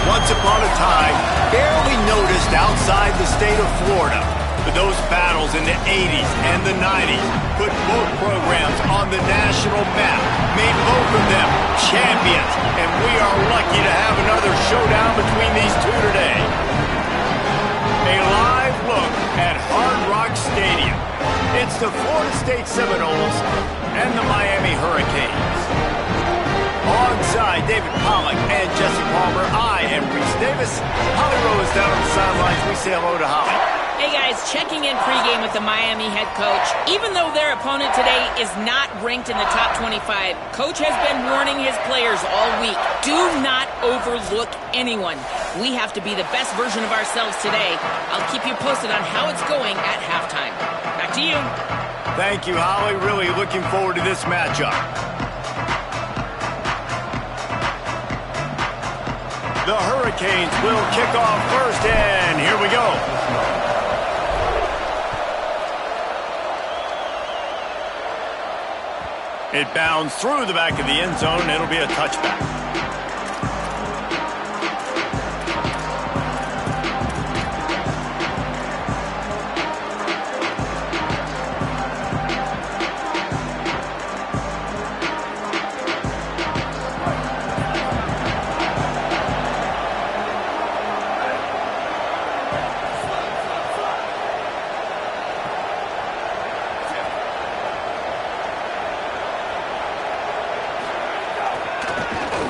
Once upon a time, barely noticed outside the state of Florida. But those battles in the 80s and the 90s put both programs on the national map, made both of them champions, and we are lucky to have another showdown between these two today. A live look at Hard Rock Stadium. It's the Florida State Seminoles and the Miami Hurricanes. Alongside David Pollack and Jesse Palmer, I am Reese Davis. Holly Rose down on the sidelines. We say hello to Holly. Hey guys, checking in pregame with the Miami head coach. Even though their opponent today is not ranked in the top 25, Coach has been warning his players all week. Do not overlook anyone. We have to be the best version of ourselves today. I'll keep you posted on how it's going at halftime. Back to you. Thank you, Holly. Really looking forward to this matchup. The Hurricanes will kick off first, and here we go. It bounds through the back of the end zone. It'll be a touchback.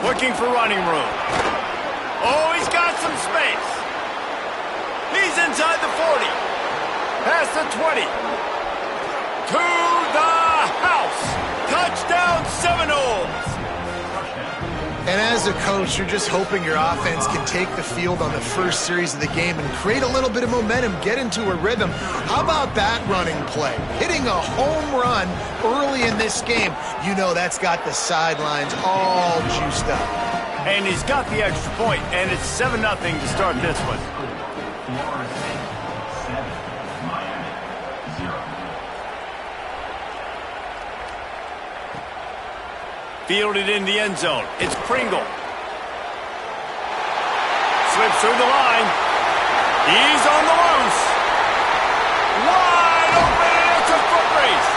Looking for running room. Oh, he's got some space. He's inside the 40. Past the 20. To the house. Touchdown Seminoles. And as a coach, you're just hoping your offense can take the field on the first series of the game and create a little bit of momentum, get into a rhythm. How about that running play? Hitting a home run early in this game. You know that's got the sidelines all juiced up. And he's got the extra point, and it's 7-0 to start this one. Fielded in the end zone. It's Pringle. Slips through the line. He's on the loose. Wide open, and it's a foot race.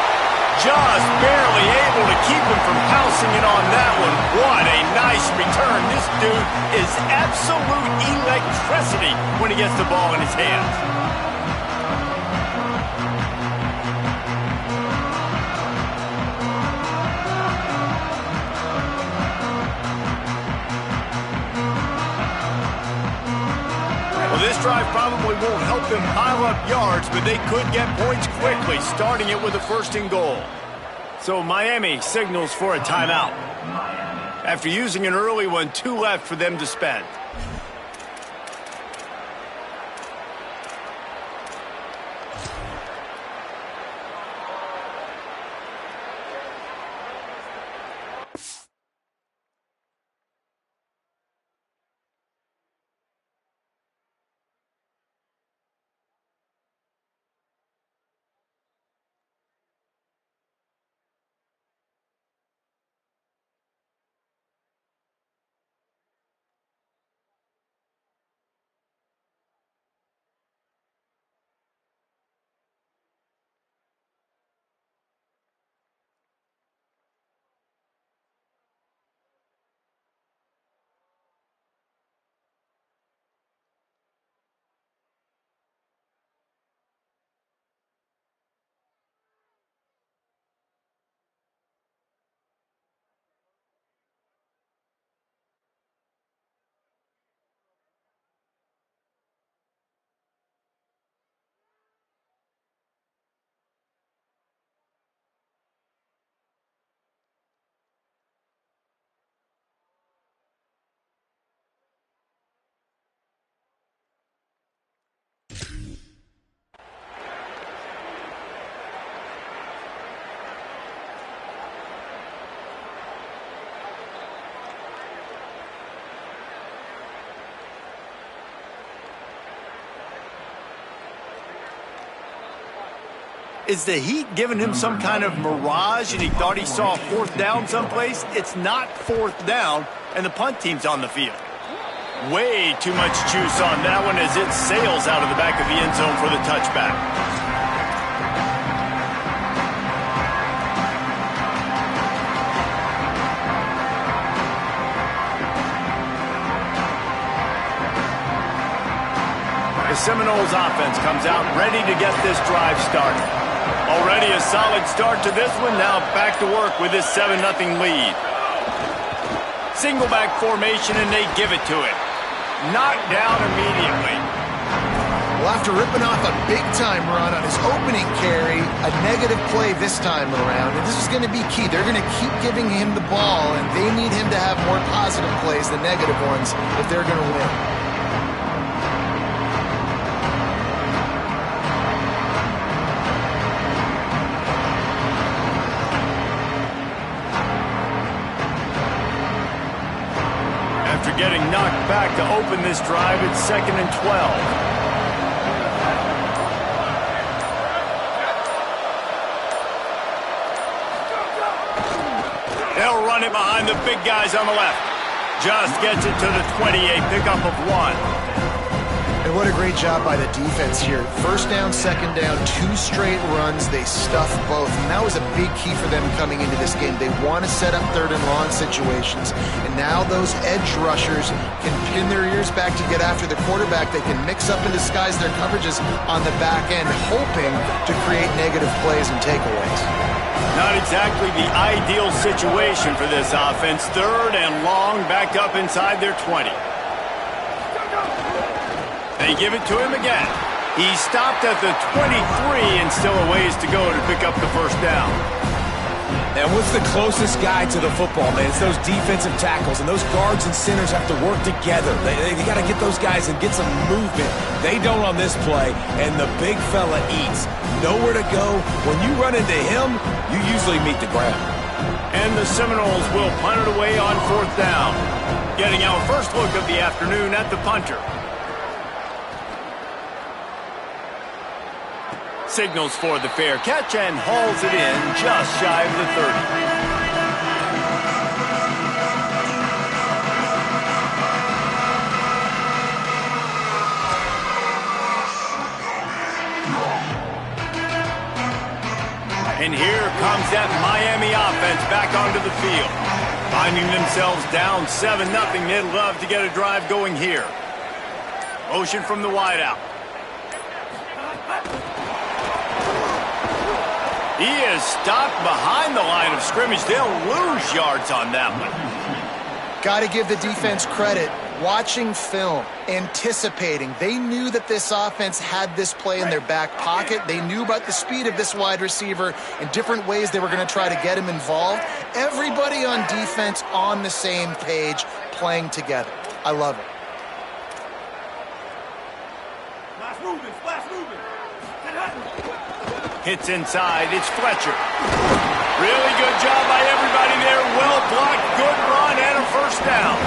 Just barely able to keep him from pouncing in on that one. What a nice return. This dude is absolute electricity when he gets the ball in his hands. This drive probably won't help them pile up yards, but they could get points quickly, starting it with a 1st and goal. So Miami signals for a timeout. After using an early one, 2 left for them to spend. Is the heat giving him some kind of mirage and he thought he saw 4th down someplace? It's not 4th down, and the punt team's on the field. Way too much juice on that one as it sails out of the back of the end zone for the touchback. The Seminoles offense comes out ready to get this drive started. Already a solid start to this one. Now back to work with this 7-0 lead. Single back formation, and they give it to it. Knocked down immediately. Well, after ripping off a big-time run on his opening carry, a negative play this time around, and this is going to be key. They're going to keep giving him the ball, and they need him to have more positive plays than negative ones if they're going to win. Getting knocked back to open this drive. It's 2nd and 12. They'll run it behind the big guys on the left. Just gets it to the 28, pickup of 1. And what a great job by the defense here. First down, second down, 2 straight runs. They stuffed both, and that was a big key for them coming into this game. They want to set up 3rd and long situations, and now those edge rushers can pin their ears back to get after the quarterback. They can mix up and disguise their coverages on the back end, hoping to create negative plays and takeaways. Not exactly the ideal situation for this offense. 3rd and long, backed up inside their 20. They give it to him again. He stopped at the 23 and still a ways to go to pick up the first down. And what's the closest guy to the football, man? It's those defensive tackles, and those guards and centers have to work together. They got to get those guys and get some movement. They don't on this play, and the big fella eats. Nowhere to go. When you run into him, you usually meet the ground. And the Seminoles will punt it away on 4th down. Getting our first look of the afternoon at the punter. Signals for the fair catch and hauls it in just shy of the 30. And here comes that Miami offense back onto the field. Finding themselves down 7-0, they'd love to get a drive going here. Motion from the wideout. He is stopped behind the line of scrimmage. They'll lose yards on that one. Got to give the defense credit. Watching film, anticipating. They knew that this offense had this play in their back pocket. They knew about the speed of this wide receiver and different ways they were going to try to get him involved. Everybody on defense on the same page, playing together. I love it. Hits inside. It's Fletcher. Really good job by everybody there. Well blocked. Good run and a first down.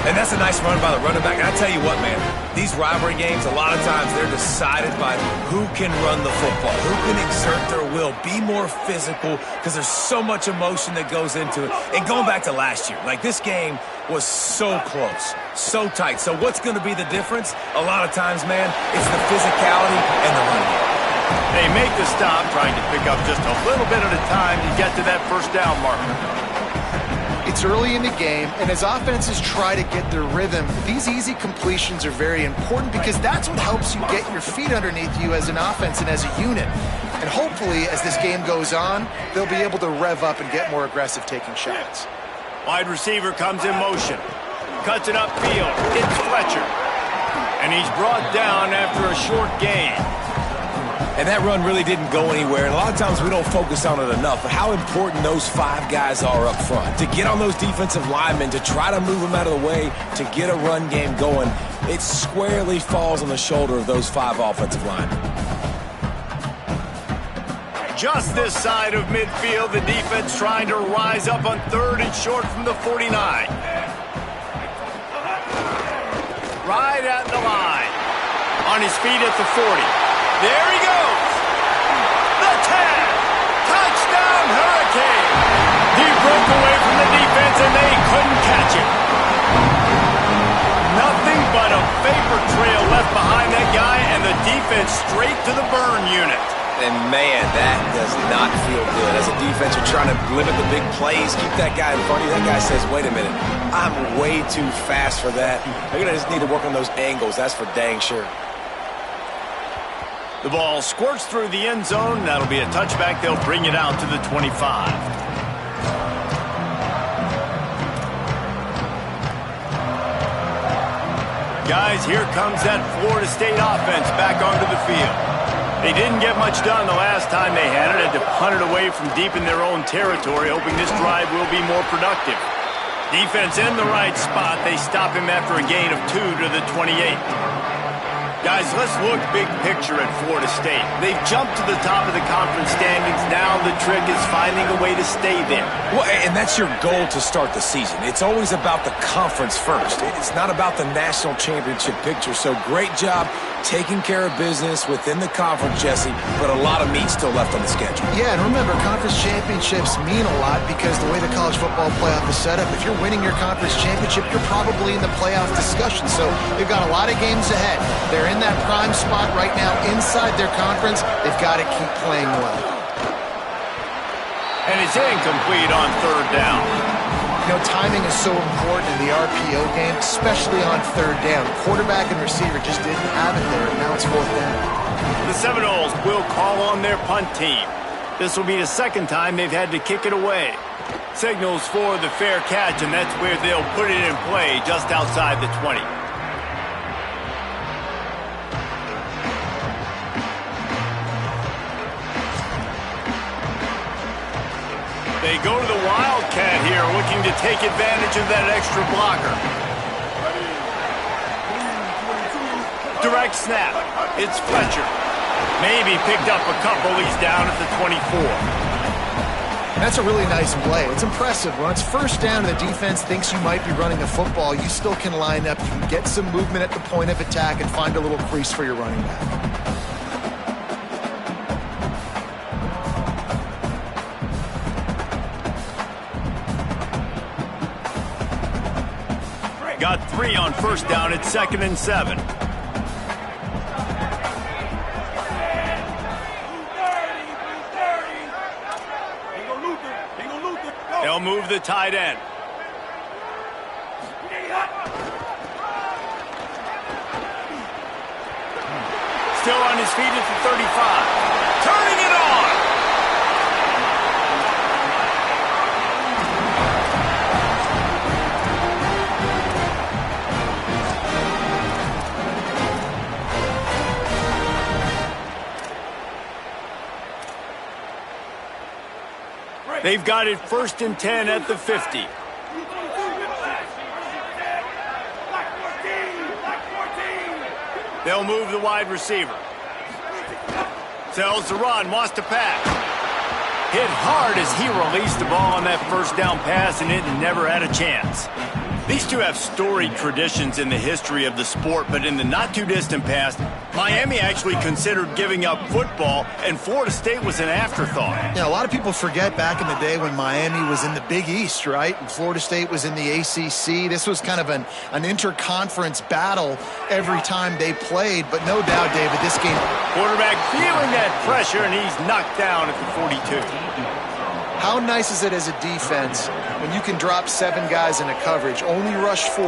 And that's a nice run by the running back. And I tell you what, man, these rivalry games, a lot of times they're decided by who can run the football, who can exert their will, be more physical, because there's so much emotion that goes into it. And going back to last year, like this game was so close, so tight. So what's going to be the difference? A lot of times, man, it's the physicality and the running game. They make the stop, trying to pick up just a little bit at a time to get to that first down marker. It's early in the game, and as offenses try to get their rhythm, these easy completions are very important because that's what helps you get your feet underneath you as an offense and as a unit. And hopefully, as this game goes on, they'll be able to rev up and get more aggressive taking shots. Wide receiver comes in motion. Cuts it upfield. It's Fletcher. And he's brought down after a short gain. And that run really didn't go anywhere. And a lot of times we don't focus on it enough, but how important those 5 guys are up front. To get on those defensive linemen, to try to move them out of the way, to get a run game going, it squarely falls on the shoulder of those 5 offensive linemen. Just this side of midfield, the defense trying to rise up on 3rd and short from the 49. Right at the line. On his feet at the 40. There he goes. The 10. Touchdown, Hurricane. He broke away from the defense, and they couldn't catch him. Nothing a vapor trail left behind that guy, and the defense straight to the burn unit. And, man, that does not feel good. As a defense, you're trying to limit the big plays, keep that guy in front of you. That guy says, wait a minute, I'm way too fast for that. They're going to just need to work on those angles. That's for dang sure. The ball squirts through the end zone. That'll be a touchback. They'll bring it out to the 25. Guys, here comes that Florida State offense back onto the field. They didn't get much done the last time they had it. Had to punt it away from deep in their own territory, hoping this drive will be more productive. Defense in the right spot. They stop him after a gain of 2 to the 28. Guys, let's look big picture at Florida State. They've jumped to the top of the conference standings. Now the trick is finding a way to stay there. Well, and that's your goal to start the season. It's always about the conference first. It's not about the national championship picture. So great job taking care of business within the conference, Jesse, but a lot of meat still left on the schedule. Yeah, and remember, conference championships mean a lot because the way the college football playoff is set up, if you're winning your conference championship, you're probably in the playoff discussion. So they've got a lot of games ahead. They're in that prime spot right now inside their conference. They've got to keep playing well. And it's incomplete on third down. You know, timing is so important in the RPO game, especially on third down. Quarterback and receiver just didn't have it there, and now it's fourth down. The Seminoles will call on their punt team. This will be the second time they've had to kick it away. Signals for the fair catch, and that's where they'll put it in play just outside the 20. They go to the Wildcat here, looking to take advantage of that extra blocker. Direct snap. It's Fletcher. Maybe picked up a couple. He's down at the 24. That's a really nice play. It's impressive. When it's first down and the defense thinks you might be running a football, you still can line up. You can get some movement at the point of attack and find a little crease for your running back. Got 3 on first down. It's 2nd and 7. They'll move the tight end. Still on his feet at the 35. Turning it on. They've got it 1st and 10 at the 50. They'll move the wide receiver. Tells the run, wants to pass. Hit hard as he released the ball on that first down pass, and it never had a chance. These two have storied traditions in the history of the sport, but in the not-too-distant past, Miami actually considered giving up football, and Florida State was an afterthought. Yeah, a lot of people forget back in the day when Miami was in the Big East, right? And Florida State was in the ACC. This was kind of an interconference battle every time they played, but no doubt, David, this game... Quarterback feeling that pressure, and he's knocked down at the 42. How nice is it as a defense when you can drop 7 guys in a coverage, only rush 4,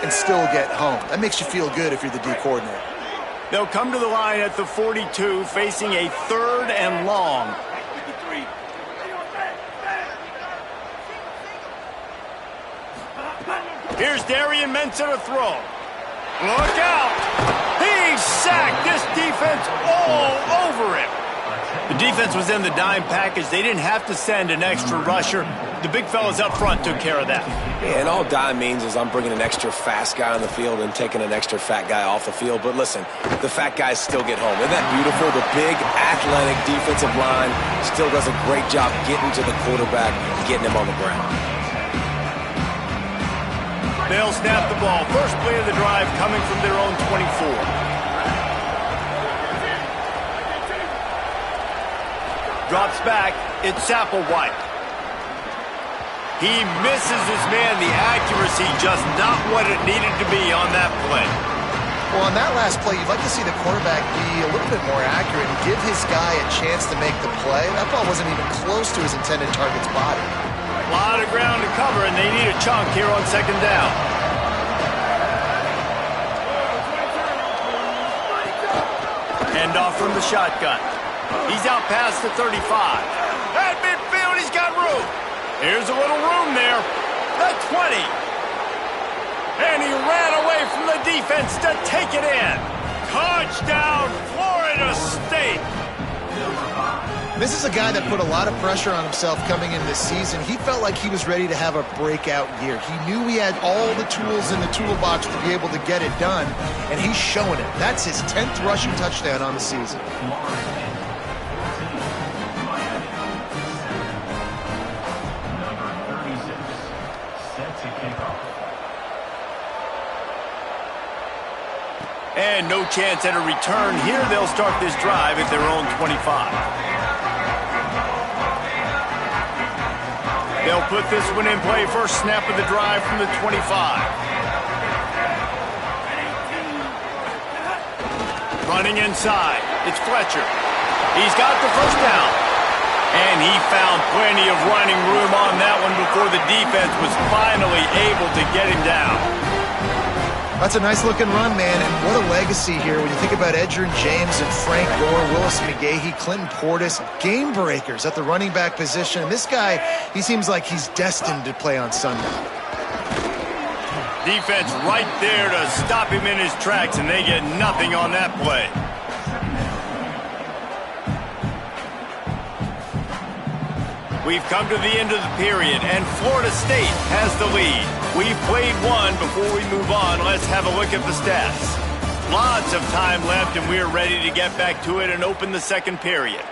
and still get home? That makes you feel good if you're the D coordinator. They'll come to the line at the 42, facing a 3rd and long. Here's Darian Mensah to throw. Look out! He's sacked. This defense all over him. The defense was in the dime package. They didn't have to send an extra rusher. The big fellas up front took care of that. Yeah, and all dime means is I'm bringing an extra fast guy on the field and taking an extra fat guy off the field. But listen, the fat guys still get home. Isn't that beautiful? The big, athletic defensive line still does a great job getting to the quarterback, getting him on the ground. They'll snap the ball. First play of the drive coming from their own 24. Drops back. It's Applewhite. He misses his man. The accuracy just not what it needed to be on that play. Well, on that last play, you'd like to see the quarterback be a little bit more accurate and give his guy a chance to make the play. That ball wasn't even close to his intended target's body. A lot of ground to cover, and they need a chunk here on second down. Hand off from the shotgun. He's out past the 35. At midfield, he's got room. Here's a little room there. The 20. And he ran away from the defense to take it in. Touchdown, Florida State. This is a guy that put a lot of pressure on himself coming in this season. He felt like he was ready to have a breakout year. He knew he had all the tools in the toolbox to be able to get it done, and he's showing it. That's his 10th rushing touchdown on the season. And no chance at a return here. They'll start this drive at their own 25. They'll put this one in play. First snap of the drive from the 25. Running inside. It's Fletcher. He's got the first down. And he found plenty of running room on that one before the defense was finally able to get him down. That's a nice-looking run, man, and what a legacy here when you think about Edgerrin James and Frank Gore, Willis McGahee, Clinton Portis, game breakers at the running back position. And this guy, he seems like he's destined to play on Sunday. Defense right there to stop him in his tracks, and they get nothing on that play. We've come to the end of the period, and Florida State has the lead. We've played one. Before we move on, let's have a look at the stats. Lots of time left, and we're ready to get back to it and open the second period.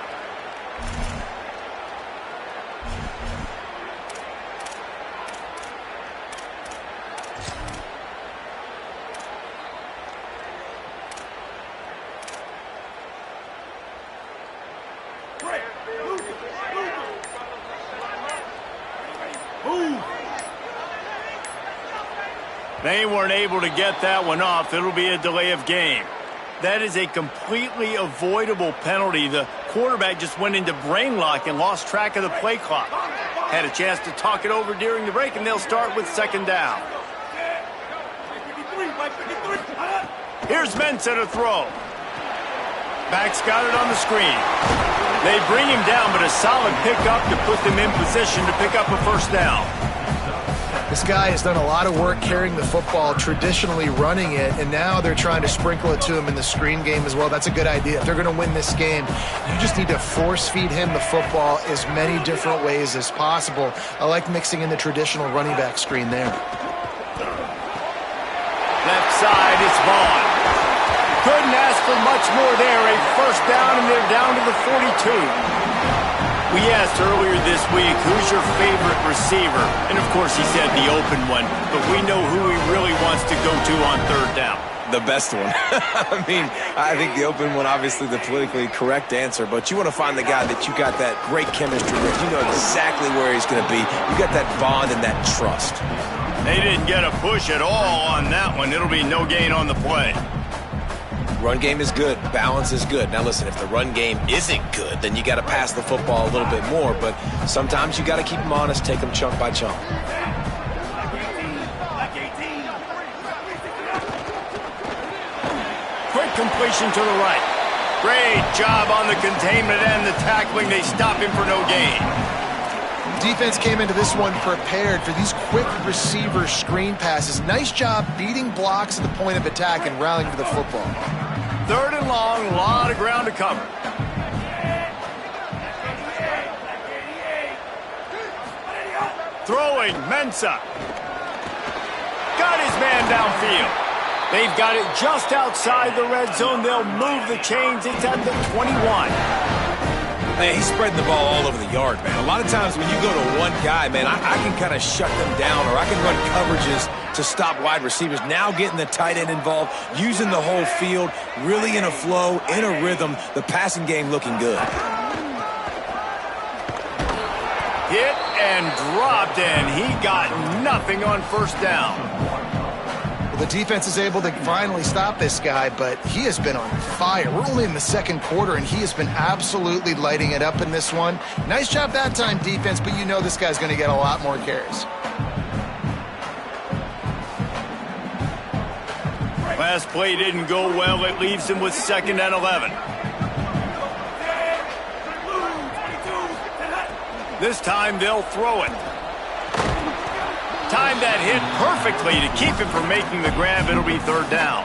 They weren't able to get that one off. It'll be a delay of game. That is a completely avoidable penalty. The quarterback just went into brain lock and lost track of the play clock. Had a chance to talk it over during the break, and they'll start with second down. Here's Mensah to throw. Back's got it on the screen. They bring him down, but a solid pickup to put them in position to pick up a first down. This guy has done a lot of work carrying the football, traditionally running it, and now they're trying to sprinkle it to him in the screen game as well. That's a good idea. If they're going to win this game, you just need to force-feed him the football as many different ways as possible. I like mixing in the traditional running back screen there. Left side, it's Vaughn. Couldn't ask for much more there. A first down, and they're down to the 42. We asked earlier this week, who's your favorite receiver? And, of course, he said the open one. But we know who he really wants to go to on third down. The best one. I mean, I think the open one, obviously the politically correct answer, but you want to find the guy that you got that great chemistry with. You know exactly where he's going to be. You got that bond and that trust. They didn't get a push at all on that one. It'll be no gain on the play. Run game is good. Balance is good. Now, listen, if the run game isn't good, then you got to pass the football a little bit more, but sometimes you got to keep them honest, take them chunk by chunk. Quick completion to the right. Great job on the containment and the tackling. They stop him for no gain. Defense came into this one prepared for these quick receiver screen passes. Nice job beating blocks at the point of attack and rallying to the football. Third and long, a lot of ground to cover. Throwing, Mensah. Got his man downfield. They've got it just outside the red zone. They'll move the chains. It's at the 21. Man, he's spreading the ball all over the yard, man. A lot of times when you go to one guy, man, I can kind of shut them down, or I can run coverages to stop wide receivers. Now getting the tight end involved, using the whole field, really in a flow, in a rhythm, the passing game looking good. Hit and dropped, and he got nothing on first down. The defense is able to finally stop this guy, but he has been on fire. We're only in the second quarter, and he has been absolutely lighting it up in this one. Nice job that time, defense, but you know this guy's going to get a lot more carries. Last play didn't go well. It leaves him with 2nd and 11. This time they'll throw it. Time that hit perfectly to keep him from making the grab. It'll be 3rd down.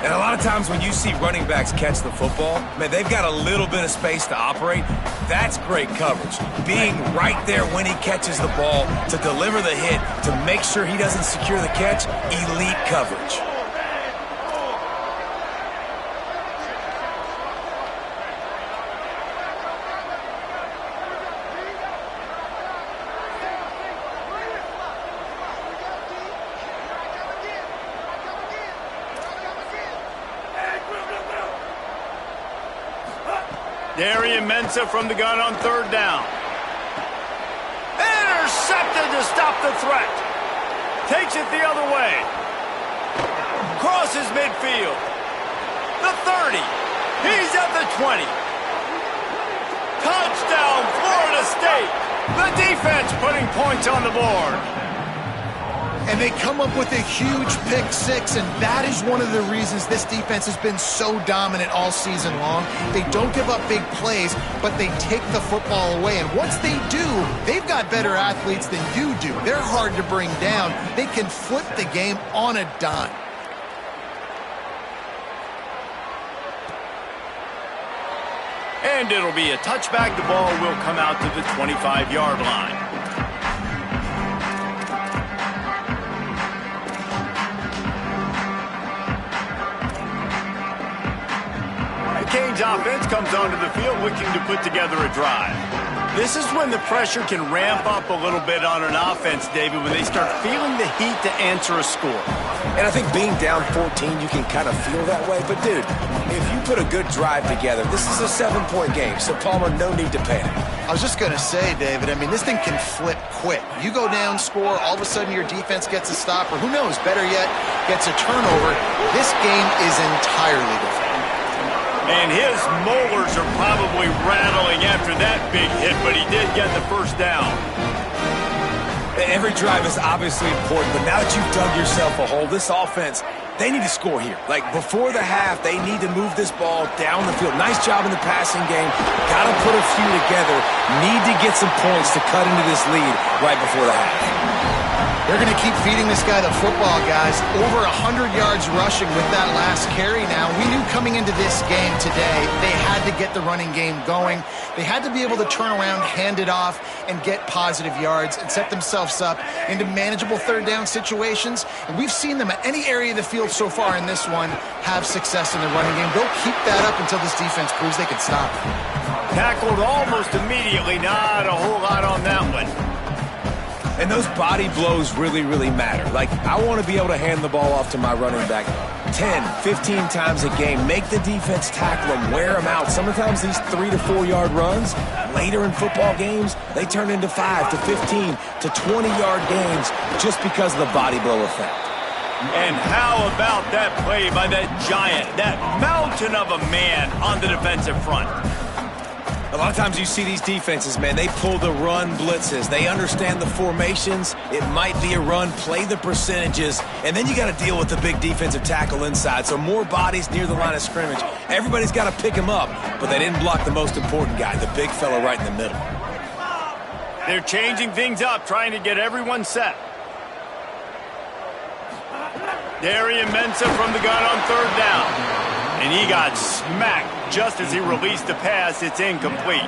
And a lot of times when you see running backs catch the football, man, they've got a little bit of space to operate. That's great coverage. Being right there when he catches the ball to deliver the hit, to make sure he doesn't secure the catch, elite coverage. Darian Mensah from the gun on 3rd down. Intercepted to stop the threat. Takes it the other way. Crosses midfield. The 30. He's at the 20. Touchdown, Florida State. The defense putting points on the board. And they come up with a huge pick six, and that is one of the reasons this defense has been so dominant all season long. They don't give up big plays, but they take the football away. And once they do, they've got better athletes than you do. They're hard to bring down. They can flip the game on a dime. And it'll be a touchback. The ball will come out to the 25-yard line. Canes offense comes onto the field looking to put together a drive. This is when the pressure can ramp up a little bit on an offense, David, when they start feeling the heat to answer a score. And I think being down 14, you can kind of feel that way. But, dude, if you put a good drive together, this is a 7-point game, so, Palmer, no need to panic. I was just going to say, David, I mean, this thing can flip quick. You go down, score, all of a sudden your defense gets a stop, or who knows, better yet, gets a turnover. This game is entirely different. And his molars are probably rattling after that big hit, but he did get the 1st down. Every drive is obviously important, but now that you've dug yourself a hole, this offense, they need to score here. Like, before the half, they need to move this ball down the field. Nice job in the passing game. Got to put a few together. Need to get some points to cut into this lead right before the half. They're going to keep feeding this guy the football, guys. Over 100 yards rushing with that last carry now. We knew coming into this game today, they had to get the running game going. They had to be able to turn around, hand it off, and get positive yards and set themselves up into manageable 3rd down situations. And we've seen them at any area of the field so far in this one have success in the running game. They'll keep that up until this defense proves they can stop it. Tackled almost immediately. Not a whole lot on that one. And those body blows really, really matter. Like, I want to be able to hand the ball off to my running back 10, 15 times a game. Make the defense tackle them, wear them out. Sometimes these 3 to 4 yard runs, later in football games, they turn into 5 to 15 to 20-yard games just because of the body blow effect. And how about that play by that giant, that mountain of a man on the defensive front? A lot of times you see these defenses, man, they pull the run blitzes. They understand the formations. It might be a run, play the percentages, and then you got to deal with the big defensive tackle inside. So more bodies near the line of scrimmage. Everybody's got to pick him up, but they didn't block the most important guy, the big fella right in the middle. They're changing things up, trying to get everyone set. Darian Mensah from the gun on 3rd down. And he got smacked just as he released the pass. It's incomplete.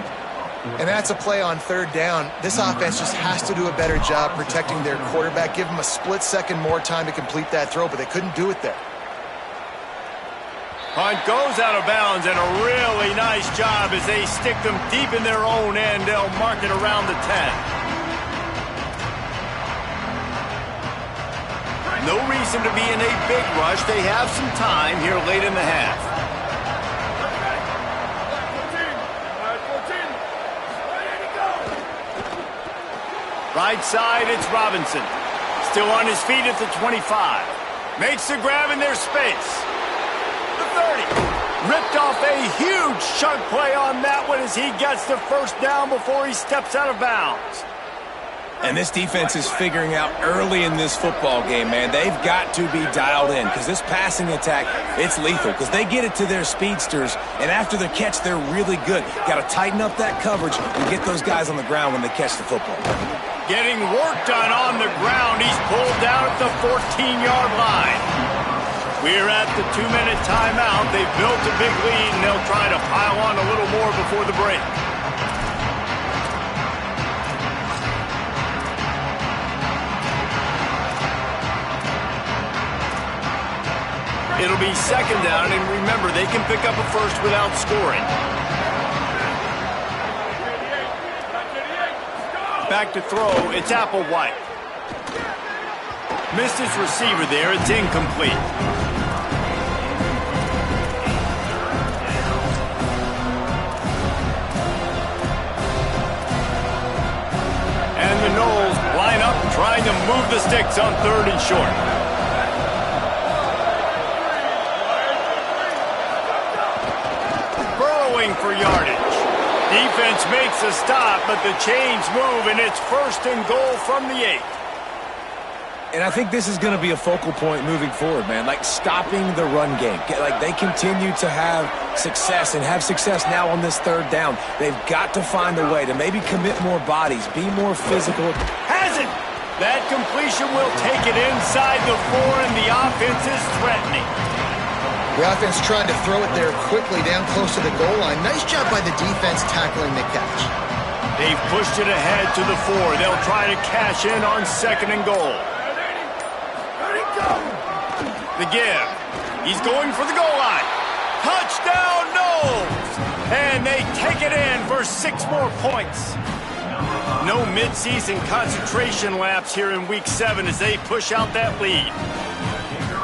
And that's a play on 3rd down. This offense just has to do a better job protecting their quarterback. Give them a split second more time to complete that throw, but they couldn't do it there. Hunt goes out of bounds, and a really nice job as they stick them deep in their own end. They'll mark it around the 10. No reason to be in a big rush. They have some time here late in the half. Right side, it's Robinson. Still on his feet at the 25. Makes the grab in their space. The 30. Ripped off a huge chunk play on that one as he gets the first down before he steps out of bounds. And this defense is figuring out early in this football game, man. They've got to be dialed in because this passing attack, it's lethal because they get it to their speedsters, and after the catch, they're really good. Got to tighten up that coverage and get those guys on the ground when they catch the football. Getting work done on the ground. He's pulled down at the 14-yard line. We're at the 2-minute timeout. They've built a big lead, and they'll try to pile on a little more before the break. It'll be second down, and remember, they can pick up a first without scoring. Back to throw, it's Applewhite. Missed his receiver there, it's incomplete. And the Noles line up trying to move the sticks on 3rd and short. For yardage. Defense makes a stop, but the chains move, and it's 1st and goal from the 8. And I think this is going to be a focal point moving forward, man. Like stopping the run game. Like they continue to have success and have success now on this 3rd down. They've got to find a way to maybe commit more bodies, be more physical. Has it! That completion will take it inside the 4, and the offense is threatening. The offense tried to throw it there quickly down close to the goal line. Nice job by the defense tackling the catch. They've pushed it ahead to the 4. They'll try to cash in on 2nd and goal. The give. He's going for the goal line. Touchdown, Noles! And they take it in for 6 more points. No midseason concentration lapse here in Week 7 as they push out that lead.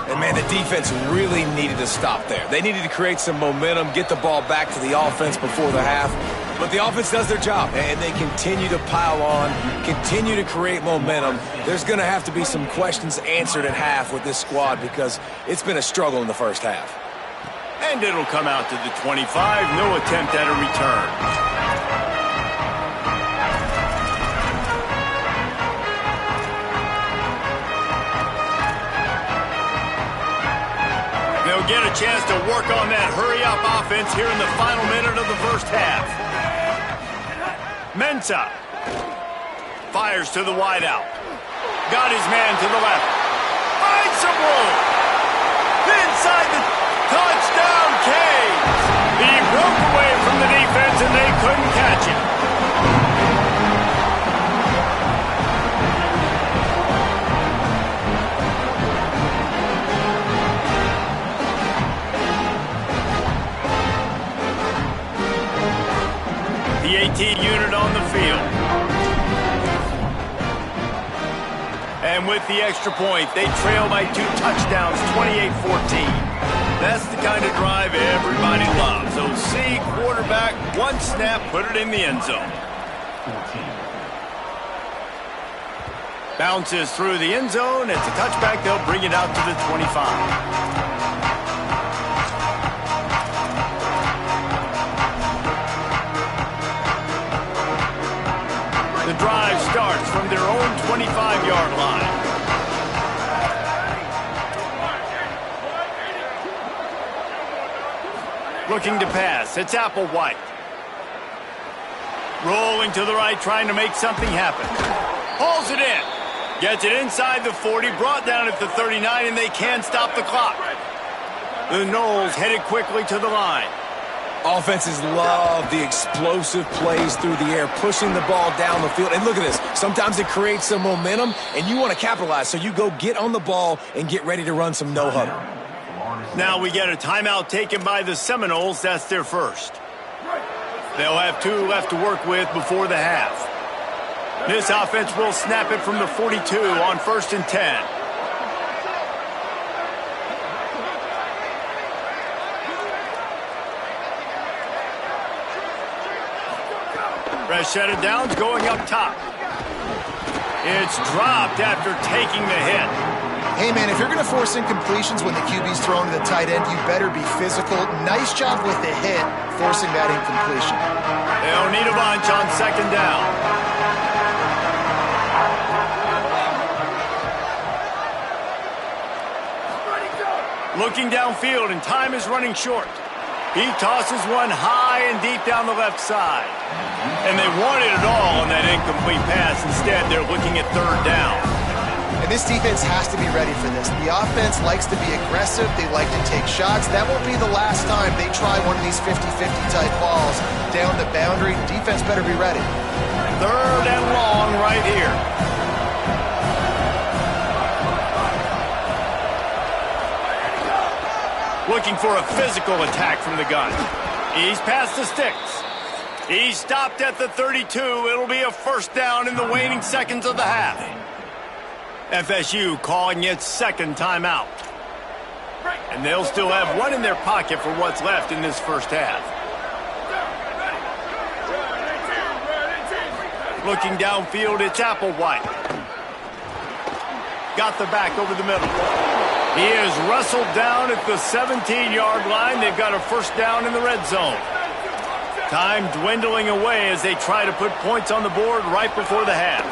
And, man, the defense really needed to stop there. They needed to create some momentum, get the ball back to the offense before the half. But the offense does their job, and they continue to pile on, continue to create momentum. There's going to have to be some questions answered at half with this squad because it's been a struggle in the first half. And it'll come out to the 25. No attempt at a return. They'll get a chance to work on that hurry-up offense here in the final minute of the first half. Mensah fires to the wideout. Got his man to the left. Finds some room. Inside the touchdown, Canes. He broke away from the defense, and they couldn't catch him. The 18 unit on the field. And with the extra point, they trail by 2 touchdowns, 28-14. That's the kind of drive everybody loves. OC quarterback, 1 snap, put it in the end zone. Bounces through the end zone. It's a touchback. They'll bring it out to the 25. The drive starts from their own 25-yard line. Looking to pass. It's Applewhite. Rolling to the right, trying to make something happen. Hauls it in. Gets it inside the 40, brought down at the 39, and they can't stop the clock. The Noles headed quickly to the line. Offenses love the explosive plays through the air, pushing the ball down the field. And look at this. Sometimes it creates some momentum, and you want to capitalize. So you go get on the ball and get ready to run some no-huddle. Now we get a timeout taken by the Seminoles. That's their first. They'll have 2 left to work with before the half. This offense will snap it from the 42 on 1st and 10. Set it down's going up top. It's dropped after taking the hit. Hey, man, if you're going to force incompletions when the QB's throwing to the tight end, you better be physical. Nice job with the hit, forcing that incompletion. They'll need a bunch on second down. Looking downfield, and time is running short. He tosses one high and deep down the left side. And they wanted it all on that incomplete pass. Instead, they're looking at third down. And this defense has to be ready for this. The offense likes to be aggressive. They like to take shots. That won't be the last time they try one of these 50-50 type balls down the boundary. Defense better be ready. Third and long right here. Looking for a physical attack from the gun. He's past the sticks. He's stopped at the 32. It'll be a first down in the waning seconds of the half. FSU calling its second timeout. And they'll still have one in their pocket for what's left in this first half. Looking downfield, it's Applewhite. Got the back over the middle. He is wrestled down at the 17-yard line. They've got a first down in the red zone. Time dwindling away as they try to put points on the board right before the half.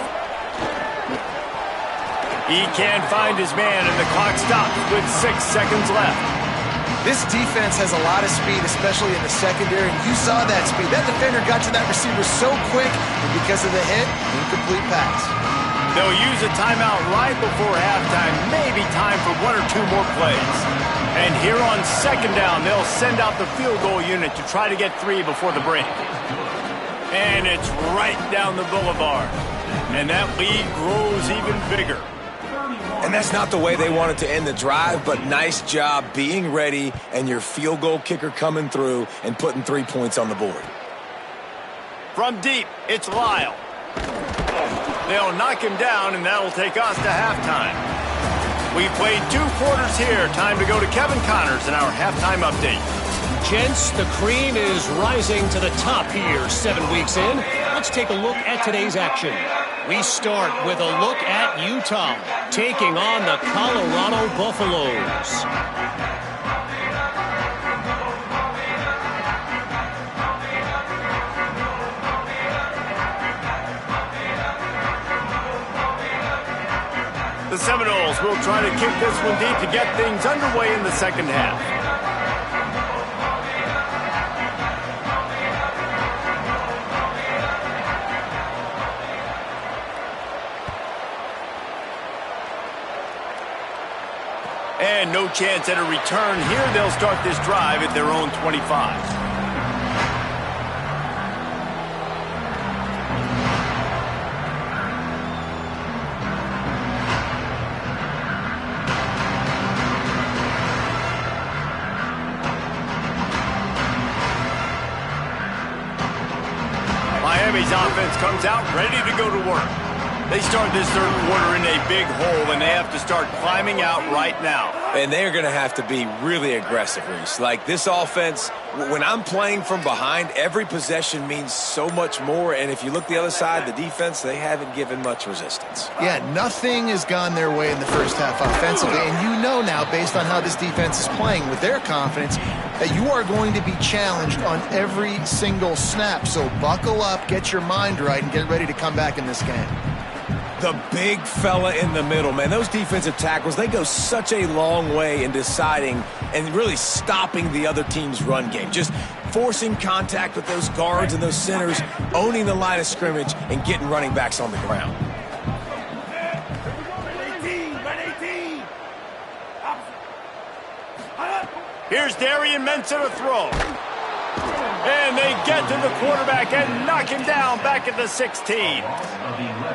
He can't find his man, and the clock stops with 6 seconds left. This defense has a lot of speed, especially in the secondary, and you saw that speed. That defender got to that receiver so quick, and because of the hit, incomplete pass. They'll use a timeout right before halftime, maybe time for one or two more plays. And here on second down, they'll send out the field goal unit to try to get 3 before the break. And it's right down the boulevard. And that lead grows even bigger. And that's not the way they wanted to end the drive, but nice job being ready and your field goal kicker coming through and putting 3 points on the board. From deep, it's Lyle. They'll knock him down, and that'll take us to halftime. We've played 2 quarters here. Time to go to Kevin Connors in our halftime update. Gents, the cream is rising to the top here 7 weeks in. Let's take a look at today's action. We start with a look at Utah taking on the Colorado Buffaloes. The Seminoles will try to kick this one deep to get things underway in the second half. And no chance at a return here. They'll start this drive at their own 25. Miami's offense comes out ready to go to work. They start this third quarter in a big hole, and they have to start climbing out right now. And they're going to have to be really aggressive, Reese. Like this offense, when I'm playing from behind, every possession means so much more. And if you look the other side, the defense, they haven't given much resistance. Yeah, nothing has gone their way in the first half offensively. And you know now, based on how this defense is playing with their confidence, that you are going to be challenged on every single snap. So buckle up, get your mind right, and get ready to come back in this game. The big fella in the middle, man. Those defensive tackles, they go such a long way in deciding and really stopping the other team's run game. Just forcing contact with those guards and those centers, owning the line of scrimmage, and getting running backs on the ground. Here's Darian Mensah to throw. And they get to the quarterback and knock him down back at the 16.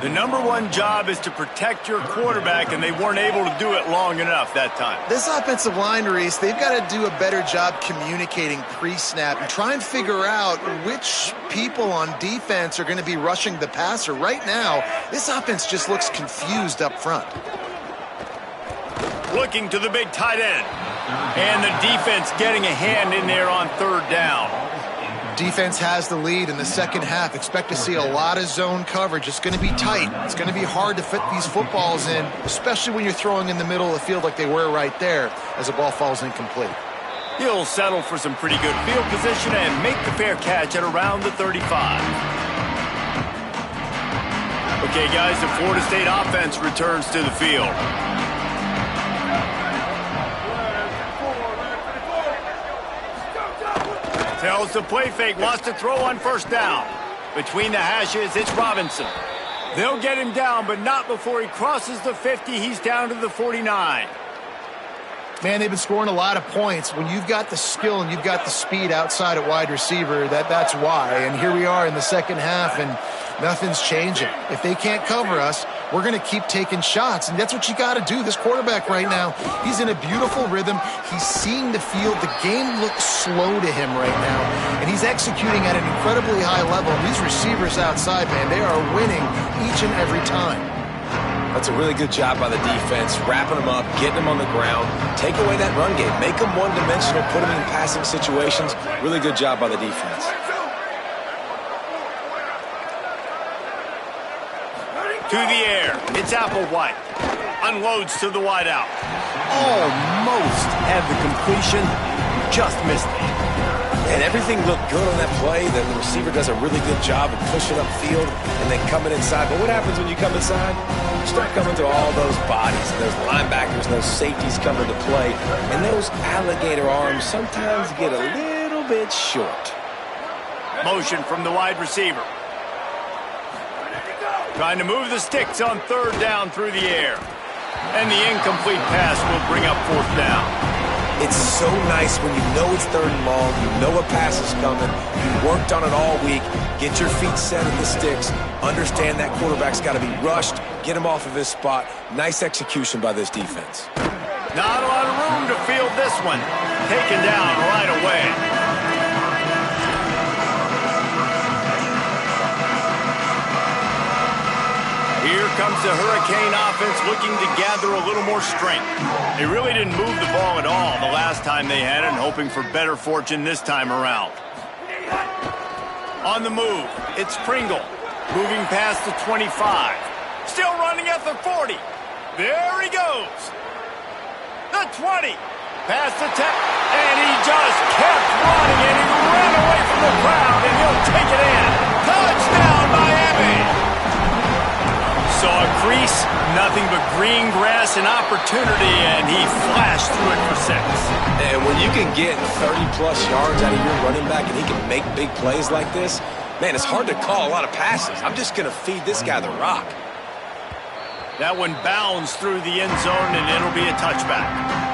The number one job is to protect your quarterback, and they weren't able to do it long enough that time. This offensive line, Reese, they've got to do a better job communicating pre-snap and try and figure out which people on defense are going to be rushing the passer. Right now, this offense just looks confused up front. Looking to the big tight end. And the defense getting a hand in there on third down. Defense has the lead in the second half. Expect to see a lot of zone coverage. It's going to be tight. It's going to be hard to fit these footballs in, especially when you're throwing in the middle of the field like they were right there as the ball falls incomplete. He'll settle for some pretty good field position and make the fair catch at around the 35. Okay, guys, the Florida State offense returns to the field. Tells the play fake, wants to throw on first down. Between the hashes, it's Robinson. They'll get him down, but not before he crosses the 50. He's down to the 49. Man, they've been scoring a lot of points. When you've got the skill and you've got the speed outside at wide receiver, that's why. And here we are in the second half, and nothing's changing. If they can't cover us, we're going to keep taking shots, and that's what you got to do. This quarterback right now, he's in a beautiful rhythm. He's seeing the field. The game looks slow to him right now, and he's executing at an incredibly high level. These receivers outside, man, they are winning each and every time. That's a really good job by the defense, wrapping them up, getting them on the ground, take away that run game, make them one-dimensional, put them in passing situations. Really good job by the defense. To the air, it's Applewhite. Unloads to the wideout. Almost had the completion, just missed it. And everything looked good on that play. The receiver does a really good job of pushing upfield and then coming inside. But what happens when you come inside? You start coming to all those bodies, and those linebackers, and those safeties come into play. And those alligator arms sometimes get a little bit short. Motion from the wide receiver. Trying to move the sticks on third down through the air. And the incomplete pass will bring up fourth down. It's so nice when you know it's third and long, you know a pass is coming, you worked on it all week, get your feet set at the sticks, understand that quarterback's got to be rushed, get him off of his spot. Nice execution by this defense. Not a lot of room to field this one. Taken down right away. Here comes the Hurricane offense looking to gather a little more strength. They really didn't move the ball at all the last time they had it, and hoping for better fortune this time around. On the move, it's Pringle. Moving past the 25. Still running at the 40. There he goes. The 20. Past the 10. And he just kept running, and he ran away from the crowd, and he'll take it in. Touchdown, Miami. Saw a crease, nothing but green grass and opportunity, and he flashed through it for 6. And when you can get 30-plus yards out of your running back and he can make big plays like this, man, it's hard to call a lot of passes. I'm just going to feed this guy the rock. That one bounds through the end zone, and it'll be a touchback.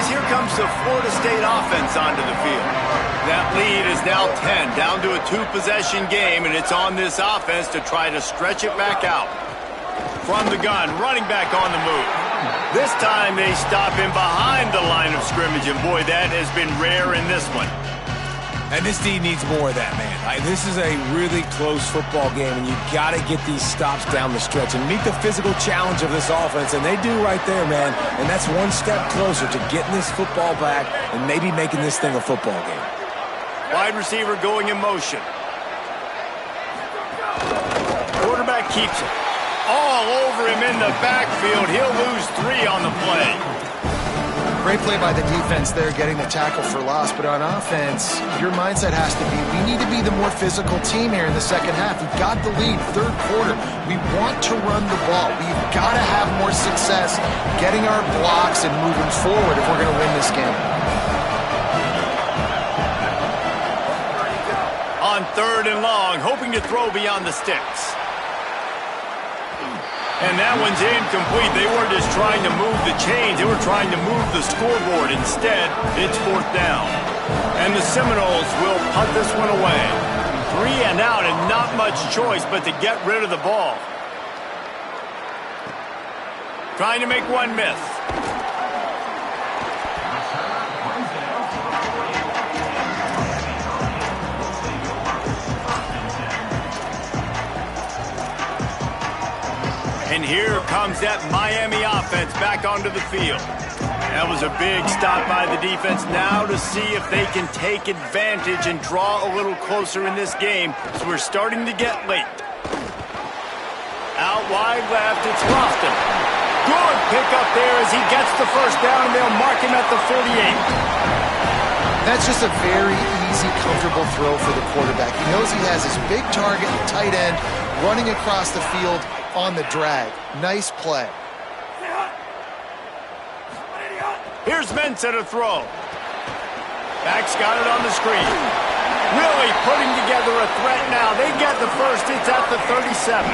Here comes the Florida State offense onto the field. That lead is now 10, down to a 2-possession game, and it's on this offense to try to stretch it back out. From the gun, running back on the move. This time they stop him behind the line of scrimmage, and boy, that has been rare in this one. And this D needs more of that, man. This is a really close football game, and you got to get these stops down the stretch and meet the physical challenge of this offense, and they do right there, man. And that's one step closer to getting this football back and maybe making this thing a football game. Wide receiver going in motion. Quarterback keeps it. All over him in the backfield. He'll lose 3 on the play. Great play by the defense there, getting the tackle for loss. But on offense, your mindset has to be, we need to be the more physical team here in the second half. We've got the lead, third quarter. We want to run the ball. We've got to have more success getting our blocks and moving forward if we're going to win this game. On third and long, hoping to throw beyond the sticks. And that one's incomplete. They weren't just trying to move the chains. They were trying to move the scoreboard. Instead, it's fourth down. And the Seminoles will punt this one away. 3 and out, and not much choice but to get rid of the ball. Trying to make one miss. And here comes that Miami offense back onto the field. That was a big stop by the defense. Now to see if they can take advantage and draw a little closer in this game, as we're starting to get late. Out wide left, it's Lofton. Good pickup there as he gets the first down, and they'll mark him at the 48. That's just a very easy, comfortable throw for the quarterback. He knows he has his big target, the tight end, running across the field on the drag. Nice play. Here's Mensah to throw. Back's got it on the screen. Really putting together a threat now. They get the first. It's at the 37.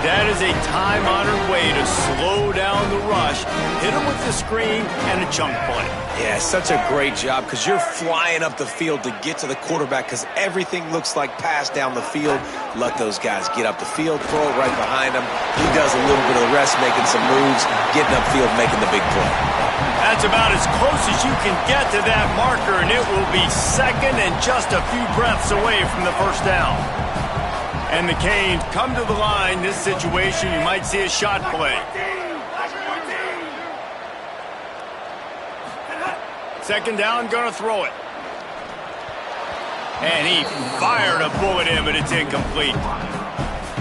That is a time-honored way to slow down the rush, hit him with the screen, and a chunk play. Yeah, such a great job because you're flying up the field to get to the quarterback because everything looks like pass down the field. Let those guys get up the field, throw it right behind him. He does a little bit of the rest, making some moves, getting upfield, making the big play. That's about as close as you can get to that marker, and it will be second and just a few breaths away from the first down. And the Canes come to the line. This situation, you might see a shot play. Second down, gonna throw it. And he fired a bullet in, but it's incomplete.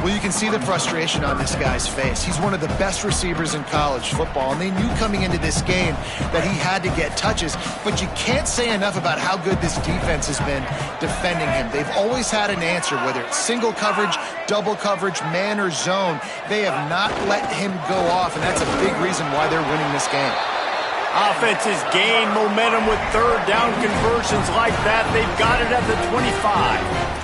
Well, you can see the frustration on this guy's face. He's one of the best receivers in college football, and they knew coming into this game that he had to get touches, but you can't say enough about how good this defense has been defending him. They've always had an answer, whether it's single coverage, double coverage, man or zone. They have not let him go off, and that's a big reason why they're winning this game. Offenses gain momentum with third down conversions like that. They've got it at the 25.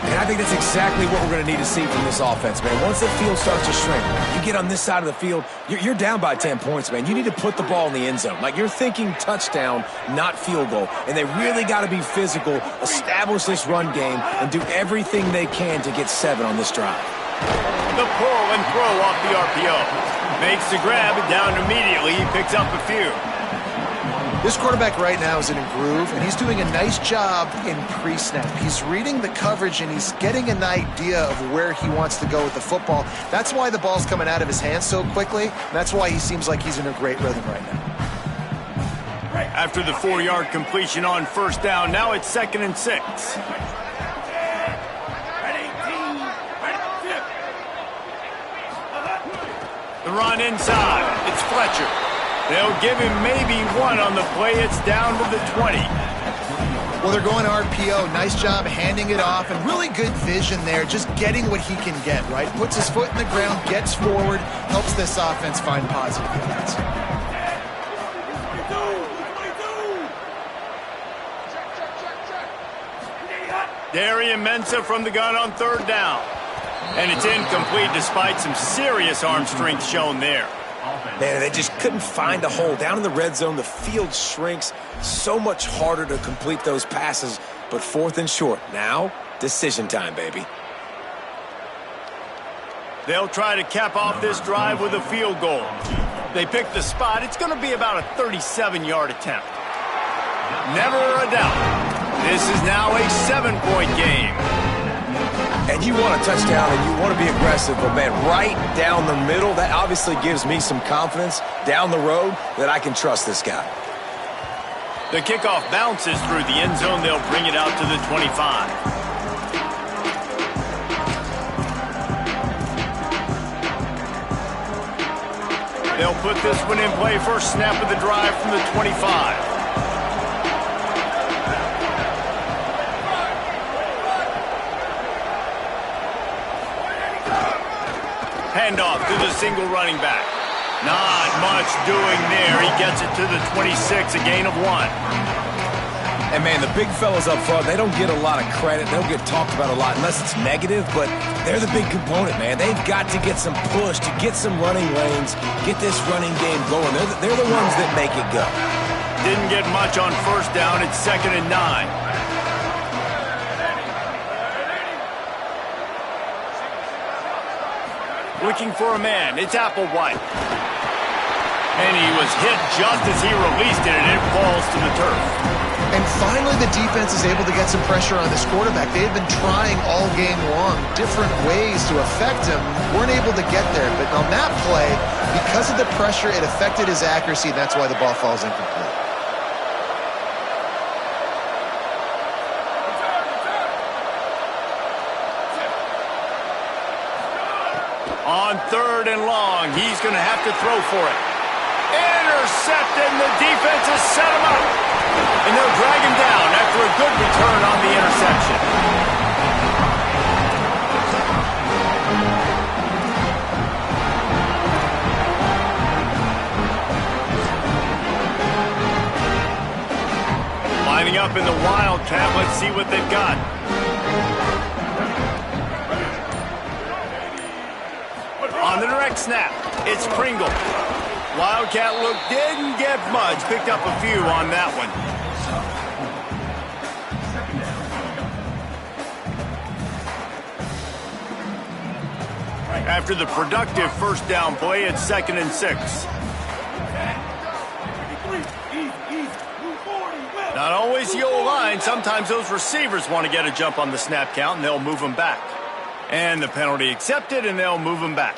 And I think that's exactly what we're going to need to see from this offense, man. Once the field starts to shrink, you get on this side of the field, you're down by 10 points, man. You need to put the ball in the end zone. Like, you're thinking touchdown, not field goal. And they really got to be physical, establish this run game, and do everything they can to get 7 on this drive. The pull and throw off the RPO. Makes the grab, and down immediately. He picks up a few. This quarterback right now is in a groove, and he's doing a nice job in pre-snap. He's reading the coverage, and he's getting an idea of where he wants to go with the football. That's why the ball's coming out of his hands so quickly, and that's why he seems like he's in a great rhythm right now. After the 4-yard completion on first down, now it's 2nd and 6. The run inside. It's Fletcher. They'll give him maybe one on the play. It's down to the 20. Well, they're going RPO. Nice job handing it off, and really good vision there, just getting what he can get, right? Puts his foot in the ground, gets forward, helps this offense find positive yards. Darian Mensah from the gun on third down. And it's incomplete despite some serious arm strength shown there. Man, they just couldn't find a hole. Down in the red zone, the field shrinks. So much harder to complete those passes, but 4th and short. Now, decision time, baby. They'll try to cap off this drive with a field goal. They pick the spot. It's going to be about a 37-yard attempt. Never a doubt. This is now a 7-point game. And you want a touchdown and you want to be aggressive, but man, right down the middle, that obviously gives me some confidence down the road that I can trust this guy. The kickoff bounces through the end zone. They'll bring it out to the 25. They'll put this one in play. First snap of the drive from the 25. Handoff to the single running back. Not much doing there. He gets it to the 26, a gain of 1. And man, the big fellas up front, they don't get a lot of credit. They don't get talked about a lot unless it's negative, but they're the big component, man. They've got to get some push, to get some running lanes, get this running game going. They're the ones that make it go. Didn't get much on first down. It's 2nd and 9. Looking for a man. It's Applewhite. And he was hit just as he released it, and it falls to the turf. And finally, the defense is able to get some pressure on this quarterback. They had been trying all game long different ways to affect him, weren't able to get there. But on that play, because of the pressure, it affected his accuracy, and that's why the ball falls incomplete. On 3rd and long, he's going to have to throw for it. Intercepted, and the defense has set him up. And they'll drag him down after a good return on the interception. Lining up in the Wildcat, let's see what they've got. On the direct snap, it's Pringle. Wildcat look didn't get much, picked up a few on that one. After the productive first down play, it's 2nd and 6. Not always the O-line, sometimes those receivers want to get a jump on the snap count and they'll move them back. And the penalty accepted and they'll move them back.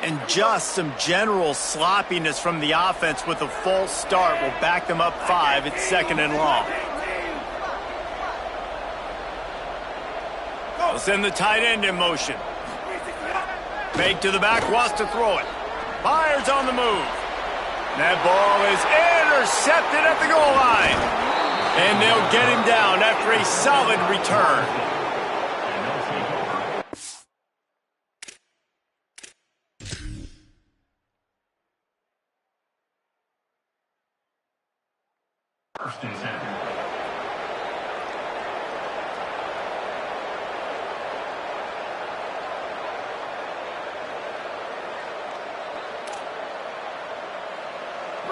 And just some general sloppiness from the offense with a false start will back them up 5 at 2nd and long. They'll send the tight end in motion. Fake to the back, wants to throw it. Fires on the move. That ball is intercepted at the goal line. And they'll get him down after a solid return.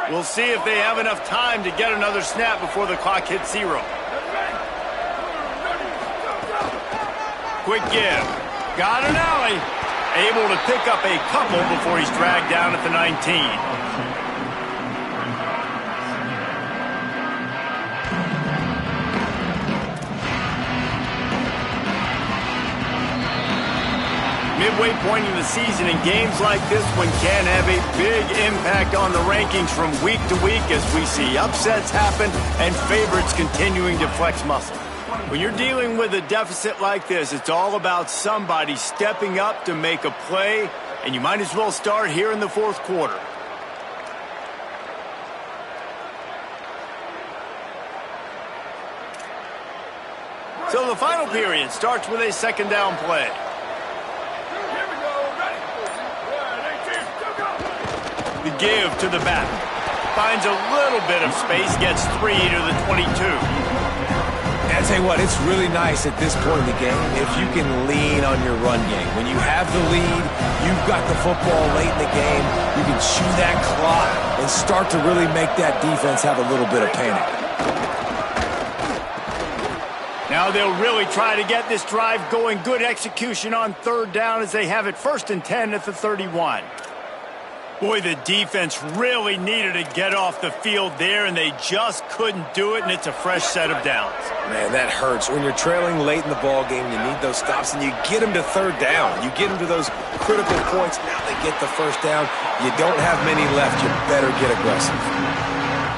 We'll see if they have enough time to get another snap before the clock hits 0. Quick give. Got an alley. Able to pick up a couple before he's dragged down at the 19. Midway point in the season, and games like this one can have a big impact on the rankings from week to week as we see upsets happen and favorites continuing to flex muscle. When you're dealing with a deficit like this, it's all about somebody stepping up to make a play, and you might as well start here in the 4th quarter. So the final period starts with a 2nd down play. The give to the back. Finds a little bit of space, gets 3 to the 22. And I tell you what, it's really nice at this point in the game if you can lean on your run game. When you have the lead, you've got the football late in the game, you can chew that clock and start to really make that defense have a little bit of panic. Now they'll really try to get this drive going. Good execution on 3rd down as they have it 1st and 10 at the 31. Boy, the defense really needed to get off the field there, and they just couldn't do it, and it's a fresh set of downs. Man, that hurts. When you're trailing late in the ball game, you need those stops, and you get them to 3rd down. You get them to those critical points. Now they get the 1st down. You don't have many left. You better get aggressive.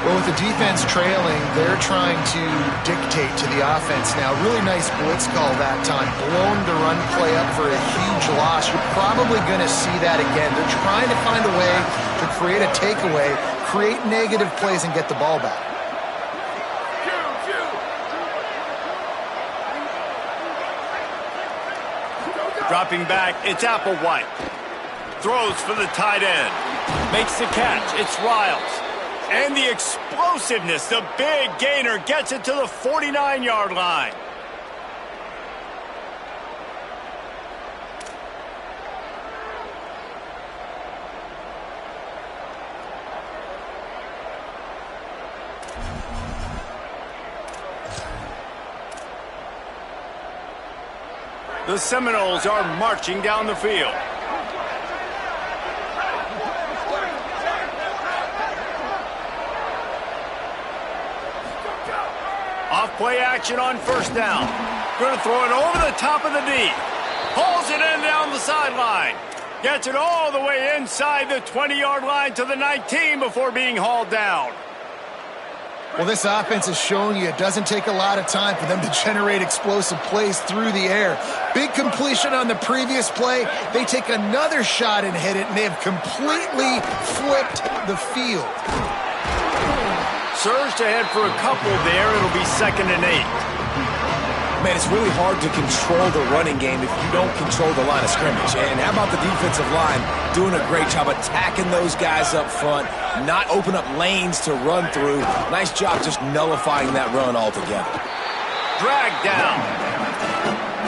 Well, with the defense trailing, they're trying to dictate to the offense now. Really nice blitz call that time. Blown the run play up for a huge loss. You're probably going to see that again. They're trying to find a way to create a takeaway, create negative plays, and get the ball back. Dropping back, it's Applewhite. Throws for the tight end. Makes the catch. It's Riles. And the explosiveness, the big gainer gets it to the 49-yard line. The Seminoles are marching down the field. Off play action on first down. Going to throw it over the top of the knee. Pulls it in down the sideline. Gets it all the way inside the 20-yard line to the 19 before being hauled down. Well, this offense is showing you it doesn't take a lot of time for them to generate explosive plays through the air. Big completion on the previous play. They take another shot and hit it, and they have completely flipped the field. Surged ahead for a couple there. It'll be 2nd and 8. Man, it's really hard to control the running game if you don't control the line of scrimmage. And how about the defensive line doing a great job attacking those guys up front, not open up lanes to run through. Nice job just nullifying that run altogether. Dragged down.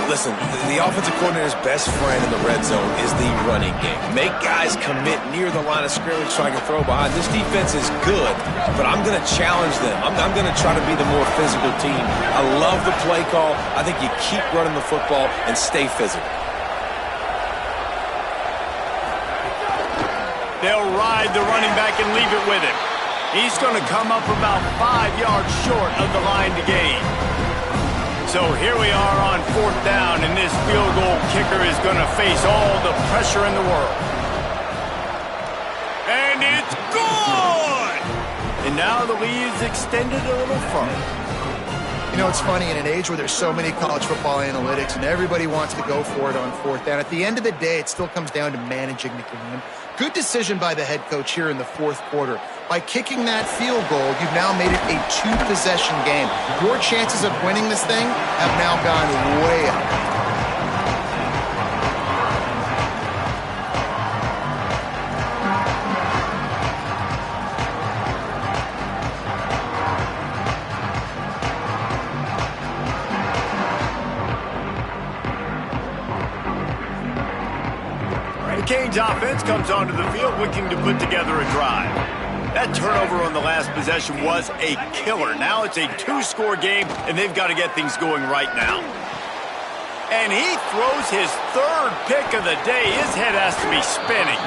Listen, the offensive coordinator's best friend in the red zone is the running game. Make guys commit near the line of scrimmage so I can throw behind. This defense is good, but I'm going to challenge them. I'm going to try to be the more physical team. I love the play call. I think you keep running the football and stay physical. They'll ride the running back and leave it with him. He's going to come up about 5 yards short of the line to gain. So here we are on 4th down, and this field goal kicker is going to face all the pressure in the world. And it's good! And now the lead is extended a little further. You know, it's funny, in an age where there's so many college football analytics and everybody wants to go for it on 4th down, at the end of the day, it still comes down to managing the game. Good decision by the head coach here in the 4th quarter. By kicking that field goal, you've now made it a 2-possession game. Your chances of winning this thing have now gone way up. The Canes offense comes onto the field looking to put together a drive. That turnover on the last possession was a killer. Now it's a 2-score game, and they've got to get things going right now. And he throws his 3rd pick of the day. His head has to be spinning.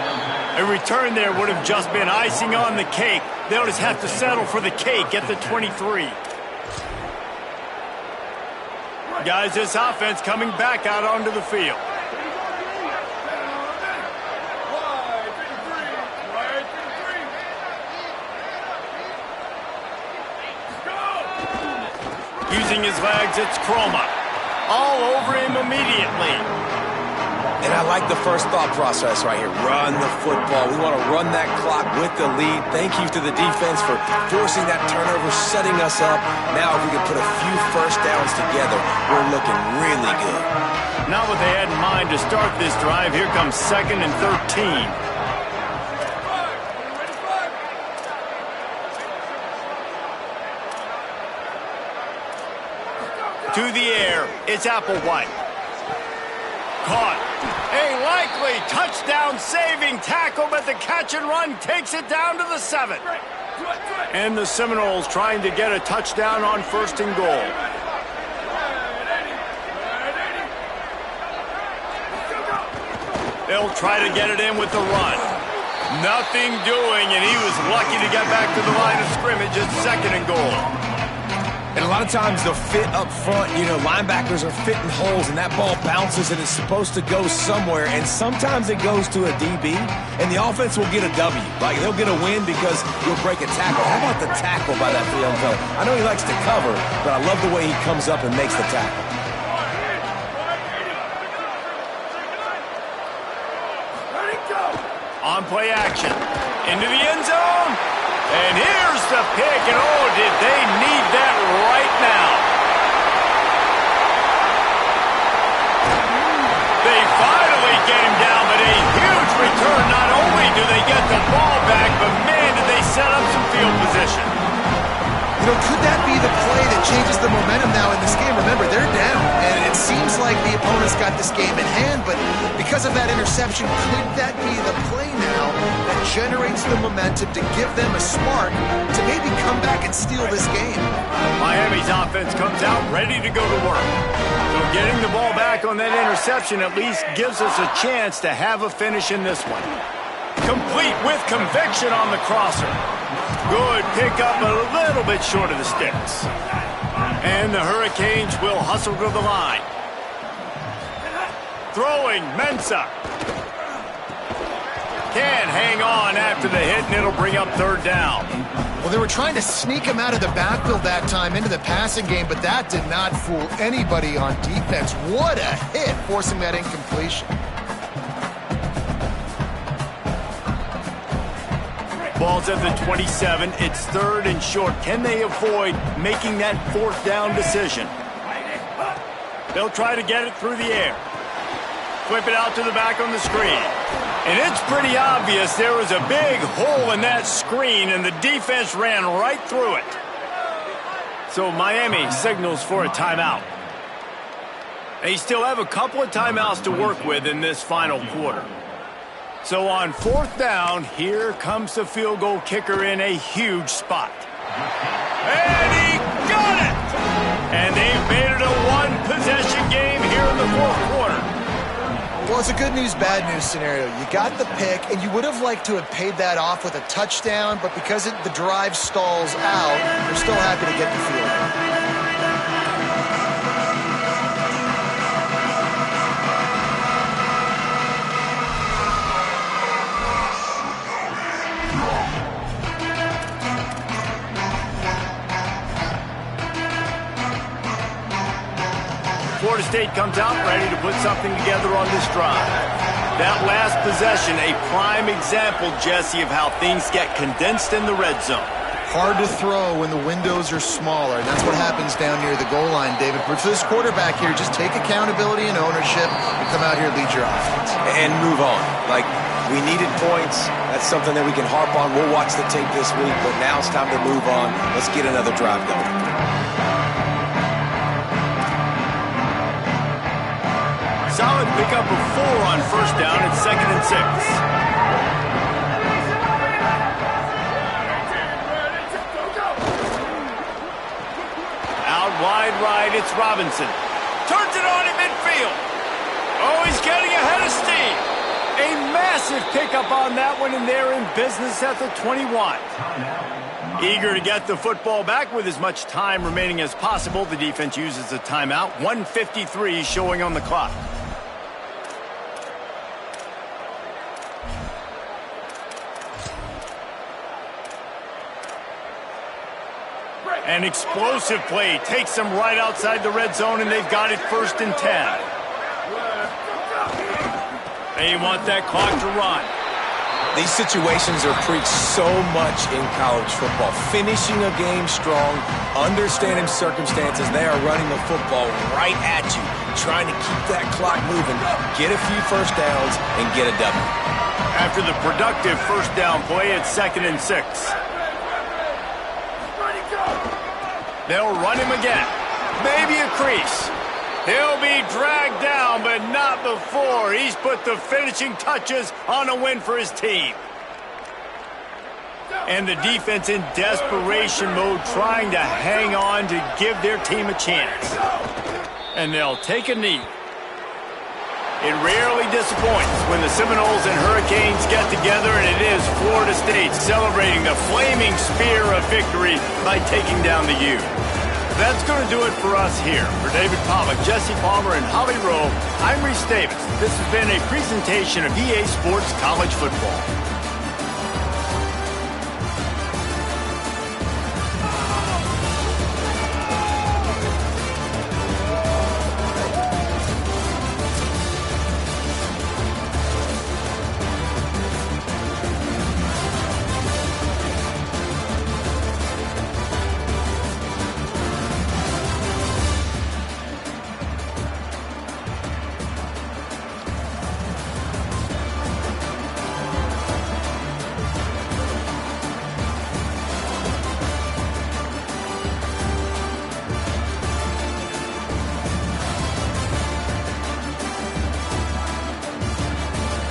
A return there would have just been icing on the cake. They'll just have to settle for the cake at the 23. Guys, this offense coming back out onto the field. Using his legs, it's Chroma. All over him immediately. And I like the first thought process right here. Run the football. We want to run that clock with the lead. Thank you to the defense for forcing that turnover, setting us up. Now if we can put a few first downs together, we're looking really good. Not what they had in mind to start this drive. Here comes 2nd and 13. To the air, it's Applewhite. Caught. A likely touchdown-saving tackle, but the catch and run takes it down to the 7. And the Seminoles trying to get a touchdown on 1st and goal. They'll try to get it in with the run. Nothing doing, and he was lucky to get back to the line of scrimmage at 2nd and goal. And a lot of times the fit up front, you know, linebackers are fitting holes and that ball bounces and it's supposed to go somewhere. And sometimes it goes to a DB and the offense will get a W. Like they'll get a win because you'll break a tackle. How about the tackle by that young fella? I know he likes to cover, but I love the way he comes up and makes the tackle. On play action. Into the end zone. And here's the pick, and oh, did they need that right now. They finally get him down, but a huge return. Not only do they get the ball back, but man, did they set up some field position. You know, could that be the play that changes the momentum now in this game? Remember, they're down, and it seems like the opponent's got this game in hand, but because of that interception, could that be the play now that generates the momentum to give them a spark to maybe come back and steal this game? Miami's offense comes out ready to go to work. So getting the ball back on that interception at least gives us a chance to have a finish in this one. Complete with conviction on the crosser. Good pickup, a little bit short of the sticks. And the Hurricanes will hustle to the line. Throwing, Mensah. Can't hang on after the hit, and it'll bring up third down. Well, they were trying to sneak him out of the backfield that time into the passing game, but that did not fool anybody on defense. What a hit, forcing that incompletion. Ball's at the 27. It's third and short. Can they avoid making that fourth down decision? They'll try to get it through the air. Flip it out to the back on the screen. And it's pretty obvious there was a big hole in that screen, and the defense ran right through it. So Miami signals for a timeout. They still have a couple of timeouts to work with in this final quarter. So on fourth down, here comes the field goal kicker in a huge spot. And he got it! And they've made it a one-possession game here in the fourth quarter. Well, it's a good news, bad news scenario. You got the pick, and you would have liked to have paid that off with a touchdown, but because the drive stalls out, they're still happy to get the field goal. Florida State comes out ready to put something together on this drive. That last possession, a prime example, Jesse, of how things get condensed in the red zone. Hard to throw when the windows are smaller, and that's what happens down near the goal line, David. But for this quarterback here, just take accountability and ownership and come out here and lead your offense. And move on. Like, we needed points. That's something that we can harp on. We'll watch the tape this week, but now it's time to move on. Let's get another drive going. Solid pickup of 4 on first down at 2nd and 6. Out wide right, it's Robinson. Turns it on in midfield. Oh, he's getting ahead of steam. A massive pickup on that one, and they're in business at the 21. Eager to get the football back with as much time remaining as possible. The defense uses a timeout. 1:53 showing on the clock. An explosive play takes them right outside the red zone, and they've got it 1st and 10. They want that clock to run. These situations are preached so much in college football. Finishing a game strong, understanding circumstances. They are running the football right at you, trying to keep that clock moving, get a few first downs, and get a W. After the productive first down play, it's 2nd and 6. They'll run him again. Maybe a crease. He'll be dragged down, but not before he's put the finishing touches on a win for his team. And the defense in desperation mode, trying to hang on to give their team a chance. And they'll take a knee. It rarely disappoints when the Seminoles and Hurricanes get together, and it is Florida State celebrating the flaming spear of victory by taking down the U. That's going to do it for us here. For David Pollack, Jesse Palmer, and Holly Rowe, I'm Reese Davis. This has been a presentation of EA Sports College Football.